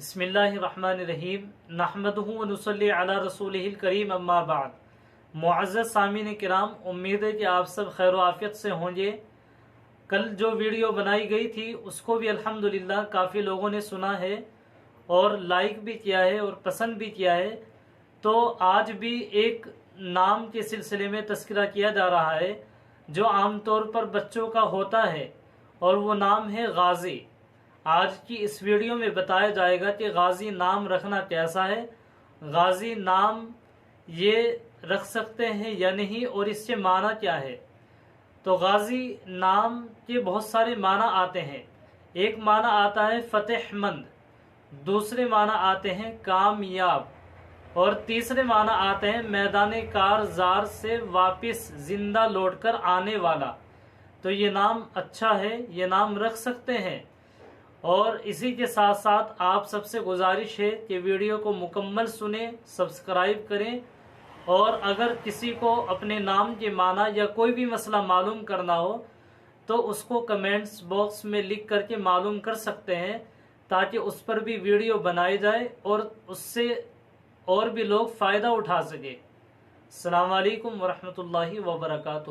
बिस्मिल्लाहिर्रहमानिर्रहीम नहमदुहु व नुसल्ली अला रसूलिहिल करीम अम्मा बाद। मुअज़्ज़ज़ सामीन किराम, उम्मीद है कि आप सब खैर आफियत से होंगे। कल जो वीडियो बनाई गई थी उसको भी अल्हम्दुलिल्लाह काफ़ी लोगों ने सुना है और लाइक भी किया है और पसंद भी किया है। तो आज भी एक नाम के सिलसिले में तस्करा किया जा रहा है जो आमतौर पर बच्चों का होता है और वो नाम है गाजी। आज की इस वीडियो में बताया जाएगा कि गाजी नाम रखना कैसा है, गाजी नाम ये रख सकते हैं या नहीं और इससे माना क्या है। तो गाजी नाम के बहुत सारे माना आते हैं। एक माना आता है फतेहमंद, दूसरे माना आते हैं कामयाब और तीसरे माना आते हैं मैदान कारजार से वापस जिंदा लौटकर आने वाला। तो ये नाम अच्छा है, ये नाम रख सकते हैं। और इसी के साथ साथ आप सबसे गुजारिश है कि वीडियो को मुकम्मल सुने, सब्सक्राइब करें और अगर किसी को अपने नाम के माना या कोई भी मसला मालूम करना हो तो उसको कमेंट्स बॉक्स में लिख करके मालूम कर सकते हैं ताकि उस पर भी वीडियो बनाई जाए और उससे और भी लोग फ़ायदा उठा सके। अस्सलाम वालेकुम वरहमतुल्लाहि वबरकातुहू।